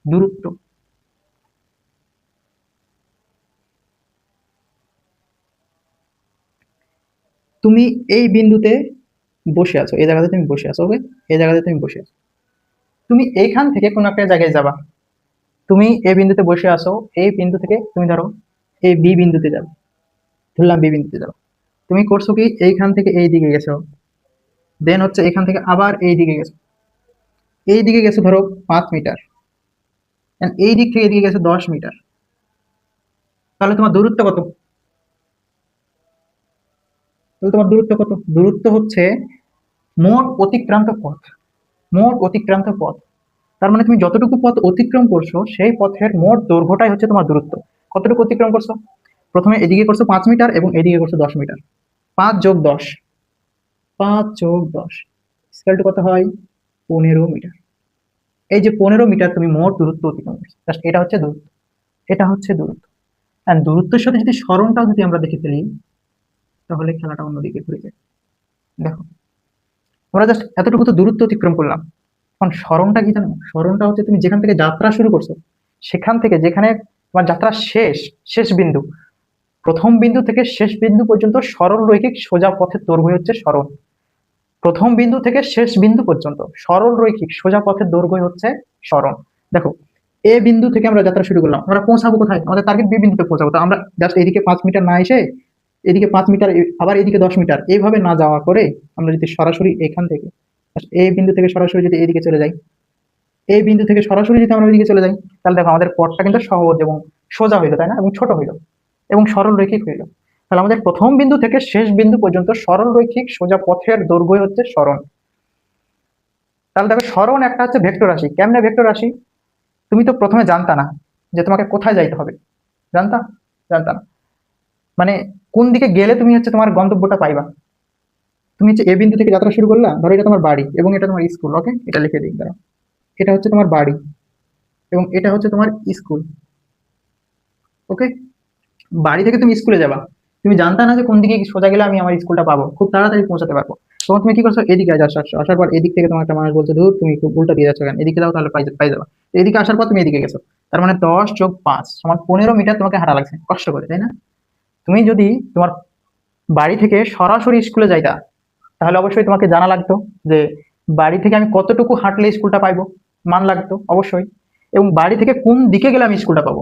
দূরত্ব। তুমি এই বিন্দুতে বসে আছো, এই জায়গাতে তুমি বসে আছো, ওকে? এই জায়গাতে তুমি বসে আছো। তুমি এইখান থেকে কোনো একটা জায়গায় যাবা। তুমি এই বিন্দুতে বসে আছো, এই বিন্দু থেকে তুমি ধরো এই বি বিন্দুতে যাবে, ধরলাম বি বিন্দুতে যাও। তুমি করছো কি, এইখান থেকে এই দিকে গেছো, দেন হচ্ছে এখান থেকে আবার এই দিকে গেছো, এই দিকে গেছো ধরো 5 মিটার, and এই দিক থেকে এদিকে গেছে 10 মিটার। তাহলে তোমার দূরত্ব কত? তাহলে তোমার দূরত্ব কত? দূরত্ব হচ্ছে মোট অতিক্রান্ত পথ। মোট অতিক্রান্ত পথ, তার মানে তুমি যতটুকু পথ অতিক্রম করছো সেই পথের মোট দৈর্ঘ্যটাই হচ্ছে তোমার দূরত্ব। কতটুকু অতিক্রম করছো? প্রথমে এদিকে করছো 5 মিটার এবং এদিকে করছো 10 মিটার। 5 + 10, 5 + 10 স্কেল টু কত হয়? 15 মিটার। এই যে 15 মিটার তুমি মোট দূরত্ব অতিক্রম করছো, জাস্ট এটা হচ্ছে দূরত্ব। এটা হচ্ছে দূরত্ব। আর দূরত্বের সাথে যদি সরণটাও যদি আমরা দেখে ফেলি, তাহলে খেলাটা অন্যদিকে ঘুরে যায়। দেখো, আমরা জাস্ট এতটুকু তো দূরত্ব অতিক্রম করলাম। এখন সরণটা কি জানো? সরণটা হচ্ছে তুমি যেখান থেকে যাত্রা শুরু করছো, সেখান থেকে যেখানে তোমার যাত্রা শেষ, শেষ বিন্দু, প্রথম বিন্দু থেকে শেষ বিন্দু পর্যন্ত সরল রৈখিক সোজা পথের দৈর্ঘ্য হচ্ছে সরণ। প্রথম বিন্দু থেকে শেষ বিন্দু পর্যন্ত সরল রৈখিক সোজা পথের দৈর্ঘ্য হচ্ছে সরণ। দেখো, এ বিন্দু থেকে আমরা যাত্রা শুরু করলাম, আমরা পৌঁছাবো কোথায়? আমাদের টার্গেট বি বিন্দুতে পৌঁছাবো। তো আমরা জাস্ট এদিকে 5 মিটার না এসে এদিকে 5 মিটার, আবার এদিকে 10 মিটার, এইভাবে না যাওয়া করে আমরা যদি সরাসরি এখান থেকে এই বিন্দু থেকে সরাসরি যদি এদিকে চলে যাই, এই বিন্দু থেকে সরাসরি যদি আমরা ওইদিকে চলে যাই, তাহলে দেখো আমাদের পথটা কিন্তু সহজ এবং সোজা হইলো, তাই না? এবং ছোট হইলো এবং সরল রৈখিক হইলো। তাহলে আমাদের প্রথম বিন্দু থেকে শেষ বিন্দু পর্যন্ত সরল রৈখিক সোজা পথের দৈর্ঘ্য হচ্ছে সরণ। তাহলে দেখো, সরণ একটা হচ্ছে ভেক্টর রাশি। কেমনে ভেক্টর রাশি? তুমি তো প্রথমে জানতা না যে তোমাকে কোথায় যাইতে হবে। জানতা? জানতা না। মানে কোন দিকে গেলে তুমি হচ্ছে তোমার গন্তব্যটা পাইবা। তুমি হচ্ছে এ বিন্দু থেকে যাত্রা শুরু করলা, ধরো এটা তোমার বাড়ি এবং এটা তোমার স্কুল, ওকে? এটা লিখে দিই, দাঁড়াও। এটা হচ্ছে তোমার বাড়ি এবং এটা হচ্ছে তোমার স্কুল, ওকে? বাড়ি থেকে তুমি স্কুলে যাবা, তুমি জানতা না যে কোন দিকে সোজা গেলে আমি আমার স্কুলটা পাবো, খুব তাড়াতাড়ি পৌঁছাতে পারবো। তখন তুমি কি করছো? এদিকে আসছো, আসার পর এদিক থেকে তোমার একটা মানুষ বলছে, ধুর তুমি একটু উল্টা দিয়ে যাচ্ছ কেন, এদিকে যাও তাহলে পাই যাবা। তো এদিকে আসার পর তুমি এদিকে গেছো, তার মানে 10 + 5 = 15 মিটার তোমাকে হাঁটা লাগছে কষ্ট করে, তাই না? তুমি যদি তোমার বাড়ি থেকে সরাসরি স্কুলে যাইতা, তাহলে অবশ্যই তোমাকে জানা লাগতো যে বাড়ি থেকে আমি কতটুকু হাঁটলে স্কুলটা পাইবো, মান লাগতো অবশ্যই। এবং বাড়ি থেকে কোন দিকে গেলে আমি স্কুলটা পাবো,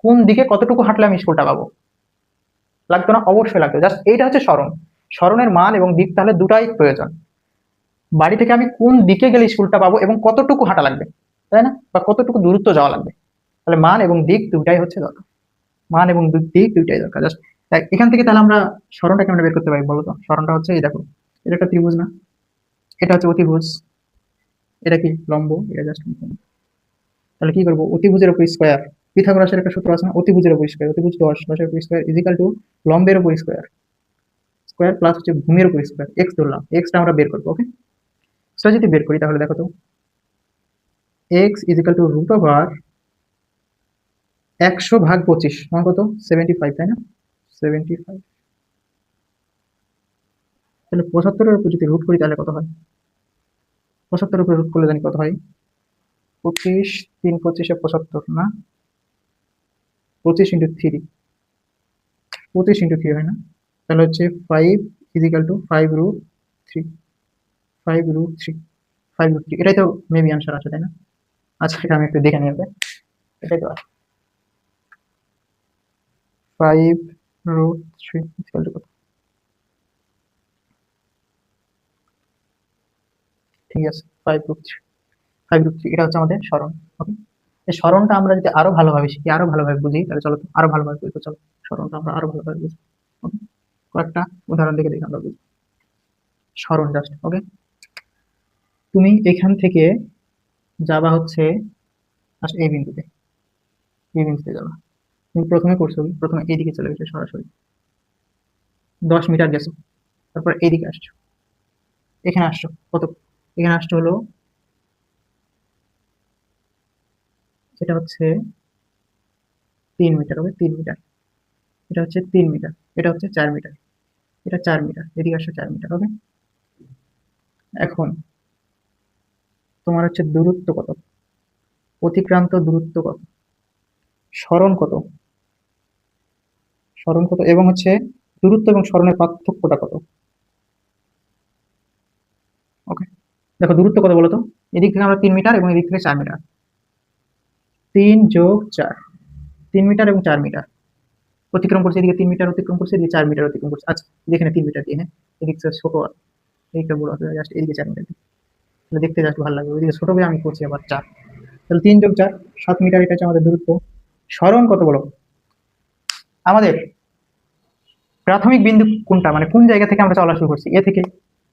কোন দিকে কতটুকু হাঁটলে আমি স্কুলটা পাবো, লাগতো না? অবশ্যই লাগতো। জাস্ট এইটা হচ্ছে সরণ। সরণের মান এবং দিক তাহলে দুটাই প্রয়োজন। বাড়ি থেকে আমি কোন দিকে গেলে স্কুলটা পাবো এবং কতটুকু হাঁটা লাগবে, তাই না? বা কতটুকু দূরত্ব যাওয়া লাগবে। তাহলে মান এবং দিক দুটাই হচ্ছে দরকার। মান এবং দিক দুইটাই দরকার। জাস্ট এখান থেকে তাহলে আমরা সরণটা কেমন বের করতে পারি বলো তো? সরণটা হচ্ছে এই দেখো, এটা একটা ত্রিভুজ না, এটা হচ্ছে অতিভুজ, এটা কি লম্ব, এটা জাস্ট। তাহলে কি করবো? অতিভুজের উপর স্কোয়ার। পিথাগোরাসের একটা সূত্র আছে না, অতিভুজের উপর স্কোয়ার, অতিভুজ 10 উপর স্কোয়ার ইজিক্যাল টু লম্বের উপর স্কোয়ার, স্কোয়ার প্লাস হচ্ছে ভূমির উপর স্কোয়ার। এক্স ধরলাম, এক্সটা আমরা বের করবো, ওকে? সেটা যদি বের করি তাহলে দেখো তো, এক্স ইজিক্যাল টু √ওভার 100/25 সমান কত? 75, তাই না? 75। তাহলে 75-এর উপর যদি রুট করি তাহলে কত হয়? 75-এর উপর রুট করলে জানি কত হয়? 25, 3 × 25 = 75 না? 25 × 3, 25 × 3 হয় না? তাহলে হচ্ছে 5 ইজিক্যাল টু 5√3, 5√3, 5√3। এটাই তো মেবি আনসার আছে, তাই না? আচ্ছা, এটা আমি একটু দেখে নিয়ে আসবো। এটাই তো আছে। 5√3 ইকুয়াল টু কত? ঠিক আছে, 5√3, 5√3, এটা হচ্ছে আমাদের সরণ, ওকে? এই সরণটা আমরা যদি আরো ভালোভাবে শিখি, আরো ভালোভাবে বুঝি, তাহলে চলো তো আরো ভালোভাবে বুঝবো। চলো, সরণটা আমরা আরো ভালোভাবে বুঝবো, ওকে? কয়েকটা উদাহরণ দেখে দেখে আমরা বুঝবো সরণ, জাস্ট, ওকে? তুমি এখান থেকে যাবা হচ্ছে আচ্ছা এই বিন্দুতে, এই বিন্দুতে যাবা। তুমি প্রথমে করছো কি? প্রথমে এইদিকে চলে গেছো সরাসরি, 10 মিটার গেছো, তারপর এইদিকে আসছো, এখানে আসছো কত? এখানে আসছো হলো, এটা হচ্ছে 3 মিটার, ওকে? 3 মিটার। এটা হচ্ছে 3 মিটার, এটা হচ্ছে 4 মিটার, এটা 4 মিটার, এদিকে আসছে 4 মিটার, ওকে? এখন তোমার হচ্ছে দূরত্ব কত? অতিক্রান্ত দূরত্ব কত, সরণ কত, সরণ কত, এবং হচ্ছে দূরত্ব এবং সরণের পার্থক্যটা কত। ওকে, দেখো দূরত্ব কত বলো তো, এদিক থেকে আমরা 3 মিটার এবং এদিক থেকে 4 মিটার, 3 + 4, 3 মিটার এবং 4 মিটার অতিক্রম করছে, এদিকে 3 মিটার অতিক্রম করছে, এদিকে 4 মিটার অতিক্রম করছে। আচ্ছা, যেখানে 3 মিটার দিয়ে, হ্যাঁ, এদিকটা ছোট আর এইটা বড় আছে, জাস্ট এদিকে 4 মিটার দিয়ে, তাহলে দেখতে জাস্ট ভালো লাগবে। ওইদিকে ছোট করে আমি করছি আবার 4, তাহলে 3 + 4, 7 মিটার, এটা হচ্ছে আমাদের দূরত্ব। সরণ কত বলো, আমাদের প্রাথমিক বিন্দু কোনটা, মানে কোন জায়গা থেকে আমরা চলা শুরু করছি, এ থেকে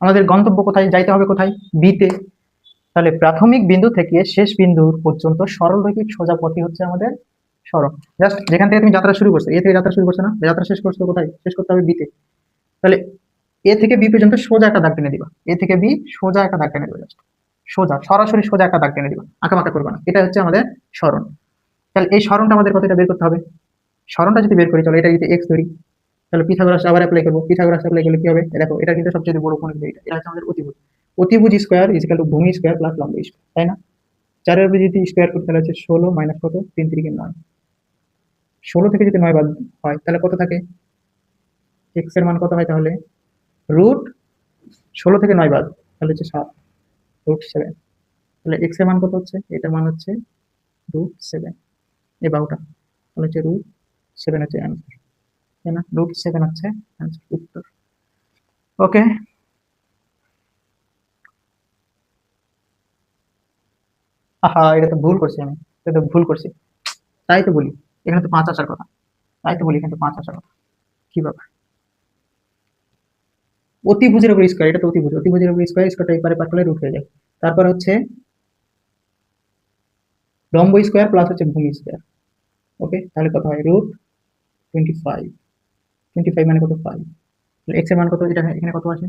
আমাদের গন্তব্য কোথায়, যাইতে হবে কোথায়, বিতে। তাহলে প্রাথমিক বিন্দু থেকে শেষ বিন্দুর পর্যন্ত সরলরৈখিক সোজা পথই হচ্ছে আমাদের সরণ। জাস্ট যেখান থেকে তুমি যাত্রা শুরু করছো, এ থেকে যাত্রা শুরু করছো না, যাত্রা শেষ করছো কোথায়, শেষ করতে হবে বিতে। তাহলে এ থেকে বি পর্যন্ত সোজা একটা দাগ টেনে দিবা, এ থেকে বি সোজা একটা দাগ টেনে দিবা, জাস্ট সোজা সরাসরি সোজা একটা দাগ টেনে দিবা, আঁকাবাঁকা করবা না, এটা হচ্ছে আমাদের সরণ। তাহলে এই সরণটা আমাদের কতটা বের করতে হবে, সরণটা যদি বের করি, চলো এটা যদি এক্স ধরি, তাহলে পিথাগোরাস আবার অ্যাপ্লাই করবো, পিথাগোরাস অ্যাপ্লাই করলে কি হবে, দেখো এটা কিন্তু সবচেয়ে বড় কোণ, এটা এটা হচ্ছে আমাদের অতিভুজ, অতিভুজ স্কোয়ার ইজিক্যাল টু ভূমি স্কোয়ার প্লাস লম্ব স্কোয়ার, তাই না? 4-এর উপরে যদি স্কোয়ার করতে, তাহলে হচ্ছে 16 মাইনাস কত, 3 × 9, 16 থেকে যদি 9 বাদ হয় তাহলে কত থাকে, এক্স এর মান কত হয় তাহলে, রুট 16 থেকে 9 বাদ, তাহলে হচ্ছে 7, √7। তাহলে এক্স এর মান কত হচ্ছে, এটার মান হচ্ছে √7, এই বাহুটা, তাহলে হচ্ছে √7 হচ্ছে অ্যান্সার, তাই না? √7 হচ্ছে অ্যান্সার, উত্তর। ওকে, আহা, এটা তো ভুল করছি আমি, এটা তো ভুল করছি, তাই তো বলি এখানে তো 5 আসার কথা, তাই তো বলি এখানে তো 5 আসার কথা, কি ব্যাপার। অতিভুজের উপর স্কোয়ার, এটা তো অতিভুজ, অতিভুজের উপর স্কোয়ার, স্কোয়ারটা এপারে পার করলে রুট হয়ে যায়। তারপর হচ্ছে লম্ব স্কোয়ার প্লাস হচ্ছে ভূমি স্কোয়ার। ওকে, তাহলে কত হয়, √25, 25 মানে কত, 5। তাহলে এক্স এর মান কত, এটা এখানে কত আছে,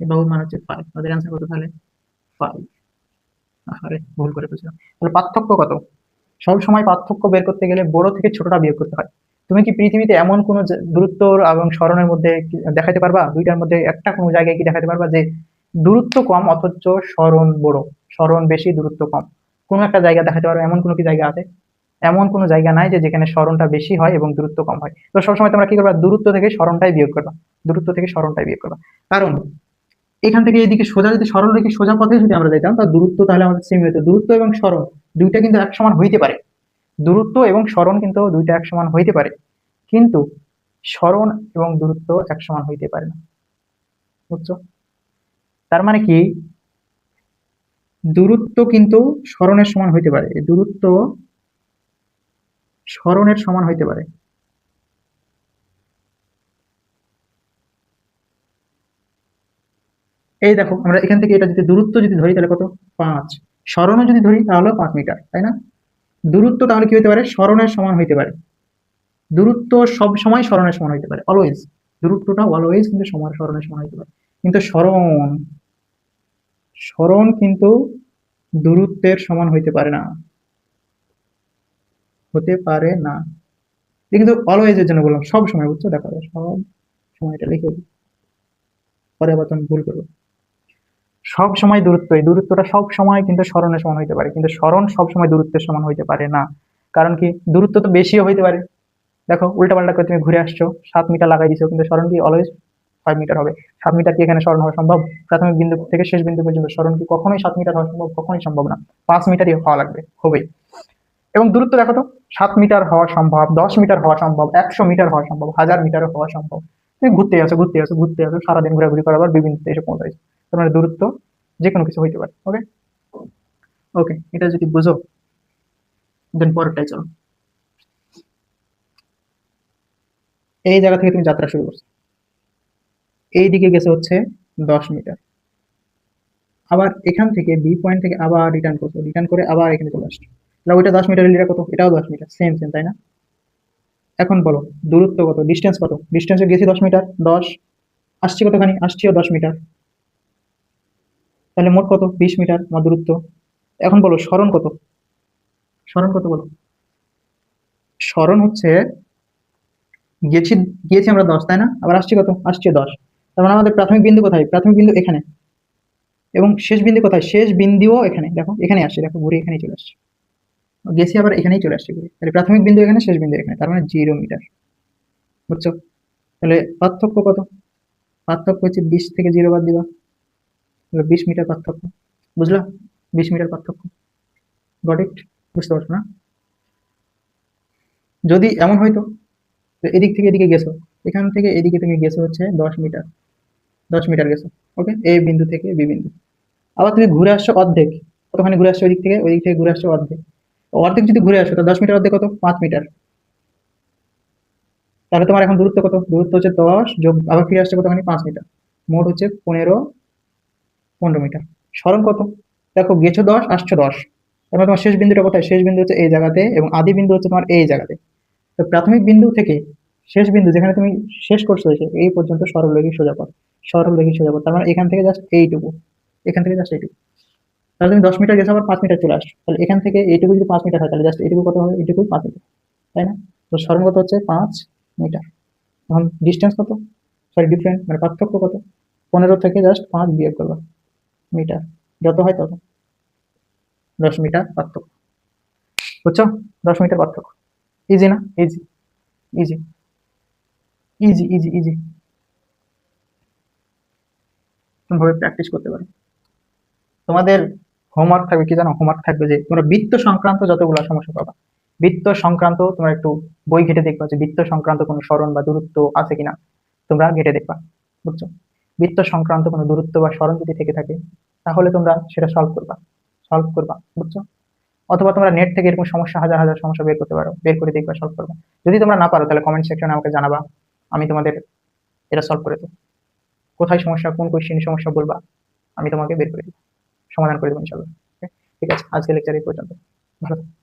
এই বাহুর মান হচ্ছে 5, আমাদের অ্যান্সার কত তাহলে, 5। আরে ভুল করে ফেলছিলাম। তাহলে পার্থক্য কত, সব সময় পার্থক্য বের করতে গেলে বড় থেকে ছোটটা বিয়োগ করতে হয়। তুমি কি পৃথিবীতে এমন কোন দূরত্ব এবং সরণের মধ্যে দেখাতে পারবা, দুইটার মধ্যে একটা কোনো জায়গায় কি দেখাতে পারবা যে দূরত্ব কম অথচ সরণ বড়, সরণ বেশি দূরত্ব কম, কোন একটা জায়গা দেখাতে পারো, এমন কোনো কি জায়গা আছে? এমন কোনো জায়গা নাই যে যেখানে সরণটা বেশি হয় এবং দূরত্ব কম হয়। তো সবসময় তোমরা কি করবা, দূরত্ব থেকে সরণটাই বিয়োগ করবা, দূরত্ব থেকে সরণটাই বিয়োগ করবা। কারণ এখান থেকে এদিকে সোজা যদি সরল রেখে সোজা পথে যদি আমরা যাইতাম, তার দূরত্ব তাহলে আমাদের সেম হতো, দূরত্ব এবং সরণ দুইটা কিন্তু এক সমান হইতে পারে, দূরত্ব এবং সরণ কিন্তু দুইটা এক সমান হইতে পারে, কিন্তু সরণ এবং দূরত্ব এক সমান হইতে পারে না, বুঝছো? তার মানে কি, দূরত্ব কিন্তু সরণের সমান হইতে পারে, দূরত্ব সরণের সমান হইতে পারে। এই দেখো আমরা এখান থেকে এটা যদি দূরত্ব যদি ধরি তাহলে কত, 5, সরণও যদি ধরি তাহলে 5 মিটার, তাই না? দূরত্ব তাহলে কি হতে পারে, সরণের সমান হইতে পারে, দূরত্ব সব সময় সরণের সমান হইতে পারে, অলওয়েজ, দূরত্বটা অলওয়েজ কিন্তু সমান সরণের সমান হইতে পারে, কিন্তু সরণ, সরণ কিন্তু দূরত্বের সমান হইতে পারে না, হতে পারে না। এটা কিন্তু অলওয়েজ এর জন্য বললাম, সব সময়, বুঝছো? দেখো সব সময়, এটা লিখে দিই, পরে আবার তুমি ভুল করবো। সব সময় দূরত্ব, এই দূরত্বটা সব সময় কিন্তু সরণের সমান হইতে পারে, কিন্তু সরণ সব সময় দূরত্বের সমান হইতে পারে না। কারণ কি, দূরত্ব তো বেশিও হইতে পারে, দেখো উল্টা পাল্টা করে তুমি ঘুরে আসছো, 7 মিটার লাগাই দিছো, কিন্তু সরণ কি অলওয়েজ 5 মিটার হবে? 7 মিটার কি এখানে সরণ হওয়া সম্ভব? প্রাথমিক বিন্দু থেকে শেষ বিন্দু পর্যন্ত সরণ কি কখনোই 7 মিটার হওয়া সম্ভব? কখনোই সম্ভব না, 5 মিটারই হওয়া লাগবে, হবে। এবং দূরত্ব দেখো তো, 7 মিটার হওয়া সম্ভব, 10 মিটার হওয়া সম্ভব, 100 মিটার হওয়া সম্ভব, 1000 মিটারও হওয়া সম্ভব। তুমি ঘুরতে আসো ঘুরতে আসো ঘুরতে আসো, সারাদিন ঘোরাঘুরি করার পর বিভিন্ন এসে পৌঁছাইছো, তোমার দূরত্ব যে কোনো কিছু হইতে পারে। ওকে, ওকে, এটা যদি বুঝো দেন পরেরটাই চলো। এই জায়গা থেকে তুমি যাত্রা শুরু করছো, এই দিকে গেছে হচ্ছে 10 মিটার, আবার এখান থেকে বি পয়েন্ট থেকে আবার রিটার্ন করছো, রিটার্ন করে আবার এখানে চলে আসছো, তাহলে ওইটা 10 মিটার, এটা কত, এটাও 10 মিটার, সেম সেম, তাই না? এখন বলো দূরত্ব কত, ডিস্টেন্স কত, ডিস্টেন্সে গেছি 10 মিটার, 10, আসছি কতখানি, আসছিও 10 মিটার, তাহলে মোট কত, 20 মিটার আমার দূরত্ব। এখন বলো সরণ কত, সরণ কত বলো, সরণ হচ্ছে গেছি, গিয়েছি আমরা 10, তাই না? আবার আসছি কত, আসছি 10, তার মানে আমাদের প্রাথমিক বিন্দু কোথায়, প্রাথমিক বিন্দু এখানে, এবং শেষ বিন্দু কোথায়, শেষ বিন্দুও এখানে, দেখো এখানে আসছে, দেখো ঘুরে এখানে চলে আসছে, গেছি আবার এখানেই চলে আসছে ঘুরে। তাহলে প্রাথমিক বিন্দু এখানে, শেষ বিন্দু এখানে, তার মানে 0 মিটার। বুঝছো? তাহলে পার্থক্য কত? পার্থক্য হচ্ছে 20 থেকে 0 বাদ দিবা, তাহলে 20 মিটার পার্থক্য। বুঝলা? 20 মিটার পার্থক্য। Got it? বুঝতে পারছো না? যদি এমন হয়তো এদিক থেকে এদিকে গেছো, এখান থেকে এদিকে তুমি গেছো হচ্ছে 10 মিটার, 10 মিটার গেছো, ওকে, এ বিন্দু থেকে বি বিন্দু। আবার তুমি ঘুরে আসছো অর্ধেক, কতখানি ঘুরে আসছো ওই দিক থেকে ঘুরে আসছো অর্ধেক। অর্ধেক যদি ঘুরে আসো, তো 10 মিটার অর্ধেক কত? 5 মিটার। তাহলে তোমার এখন দূরত্ব কত? দূরত্ব হচ্ছে 10 যোগ আবার ফিরে আসছে কতখানি? 5 মিটার। মোট হচ্ছে 15 মিটার। সরণ কত? দেখো গেছো 10, আসছো 10, তার মানে তোমার শেষ বিন্দুটা কোথায়? শেষ বিন্দু হচ্ছে এই জায়গাতে, এবং আদি বিন্দু হচ্ছে তোমার এই জায়গাতে। তো প্রাথমিক বিন্দু থেকে শেষ বিন্দু যেখানে তুমি শেষ করছো এসে, এই পর্যন্ত সরলরেখী সোজা পথ, সরলরেখী সোজা পথ। তার মানে এখান থেকে জাস্ট এইটুকু, এখান থেকে জাস্ট এইটুকু। তাহলে তুমি 10 মিটার গেছো, আবার 5 মিটার চলে আসছো, তাহলে এখান থেকে এইটুকু যদি 5 মিটার হয়, তাহলে জাস্ট এইটুকু কত হবে? এইটুকু 5 মিটার, তাই না? তো সরণ কত হচ্ছে? 5 মিটার। এখন ডিস্টেন্স কত, সরি ডিফারেন্ট মানে পার্থক্য কত? 15 থেকে জাস্ট 5 বিয়োগ করবা, মিটার, যত হয় তত। 10 মিটার পার্থক্য। বুঝছো? 10 মিটার পার্থক্য। ইজি না? Easy, easy, easy, easy, easy. ভাবে প্র্যাকটিস করতে পারো। তোমাদের হোমওয়ার্ক থাকবে কি জানো? হোমওয়ার্ক থাকবে যে তোমরা বৃত্ত সংক্রান্ত যতগুলো সমস্যা পাবা, বৃত্ত সংক্রান্ত তোমরা একটু বই ঘেটে দেখবা যে বৃত্ত সংক্রান্ত কোনো সরণ বা দূরত্ব আছে কিনা, তোমরা ঘেটে দেখবা। বুঝছো? বৃত্ত সংক্রান্ত কোনো দূরত্ব বা সরণ যদি থেকে থাকে, তাহলে তোমরা সেটা সলভ করবা। বুঝছো? অথবা তোমরা নেট থেকে এরকম সমস্যা, হাজার হাজার সমস্যা বের করতে পারো, বের করে দেখবা, সলভ করবা। যদি তোমরা না পারো, তাহলে কমেন্ট সেকশনে আমাকে জানাবা, আমি তোমাদের এটা সলভ করে দেবো। কোথায় সমস্যা, কোন কোয়েশ্চেনের সমস্যা বলবা, আমি তোমাকে বের করে দেবো, সমাধান করে দেবো ইনশাল্লাহ। ঠিক আছে, আজকে লেকচার এই পর্যন্ত। ভালো থেকো।